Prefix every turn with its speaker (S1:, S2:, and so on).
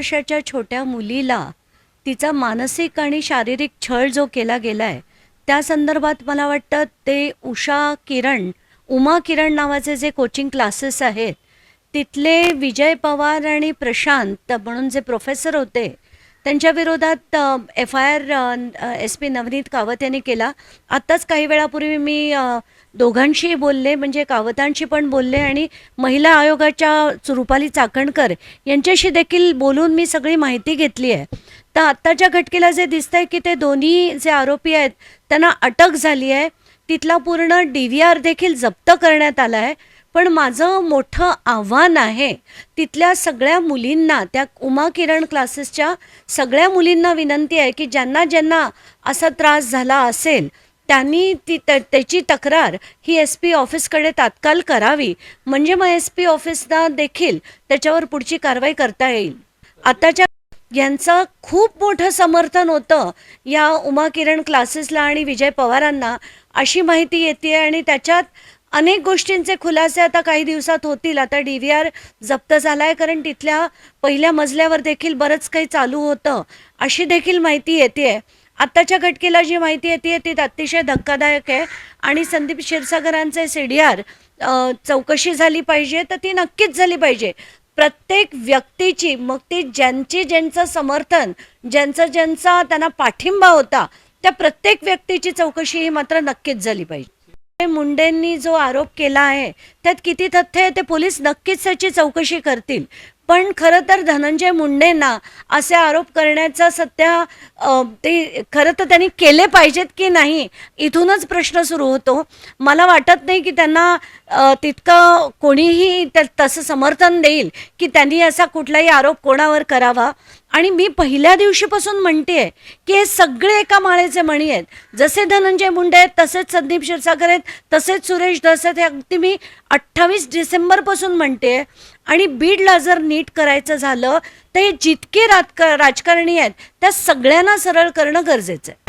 S1: वर्षाच्या छोट्या मुलीला तिचा मानसिक आणि शारीरिक छळ जो केला गेला आहे त्या संदर्भात मला वाटतं ते उमा किरण नावाचे जे कोचिंग क्लासेस आहेत तिथले विजय पवार आणि प्रशांत म्हणून जे प्रोफेसर होते त्यांच्या विरोधात FIR SP नवनीत कावत यांनी केला. आत्ताच काही वेळापूर्वी मी दोघांशी बोलले, म्हणजे कावतांशी पण बोलले आणि महिला आयोगाच्या रुपाली चाकणकर यांच्याशी देखील बोलून मी सगळी माहिती घेतली आहे. तर आत्ताच्या घटकेला जे दिसतंय की ते दोन्ही जे आरोपी आहेत त्यांना अटक झाली आहे. तिथला पूर्ण DVR देखील जप्त करण्यात आला आहे. पण माझं मोठं आव्हान आहे तिथल्या सगळ्या मुलींना, त्या उमा किरण क्लासेसच्या सगळ्या मुलींना विनंती आहे की ज्यांना ज्यांना असा त्रास झाला असेल त्यांनी त्याची तक्रार ही SP ऑफिसकडे तात्काळ करावी, म्हणजे मग SP ऑफिसला देखील त्याच्यावर पुढची कारवाई करता येईल. आताच्या यांचं खूप मोठं समर्थन होतं या उमा किरण क्लासेसला आणि विजय पवारांना अशी माहिती येते आणि त्याच्यात अनेक गोष्टींचे खुलासे आता काही दिवसात होतील. आता DVR जप्त झाला आहे कारण तिथल्या पहिल्या मजल्यावर देखील बरंच काही चालू होतं अशी देखील माहिती येते. आत्ताच्या घटकेला जी माहिती येते ती अतिशय धक्कादायक आहे आणि संदीप क्षीरसागरांचे CDR चौकशी झाली पाहिजे, तर ती नक्कीच झाली पाहिजे. प्रत्येक व्यक्तीची, मग ती ज्यांचं समर्थन, ज्यांचा त्यांना पाठिंबा होता त्या प्रत्येक व्यक्तीची चौकशी ही मात्र नक्कीच झाली पाहिजे. मुंडेंनी जो आरोप केला आहे त्यात किती तथ्य आहे ते पोलीस नक्कीच त्याची चौकशी करतील. पण खरं तर धनंजय मुंडेंना असे आरोप करण्याचा सध्या ते खरं तर त्यांनी केले पाहिजेत की नाही इथूनच प्रश्न सुरू होतो. मला वाटत नाही की त्यांना तितकं कोणीही तसं समर्थन देईल की त्यांनी असा कुठलाही आरोप कोणावर करावा. आणि मी पहिल्या दिवशीपासून म्हणते की हे सगळे एका माळेचे मणी आहेत. जसे धनंजय मुंडे आहेत तसेच संदीप क्षीरसागर आहेत, तसेच सुरेश धस आहेत. हे अगदी मी 28 डिसेंबरपासून म्हणते. आणि बीडला जर नीट करायचं झालं तर हे जितके राजकारणी आहेत त्या सगळ्यांना सरळ करणं गरजेचं आहे.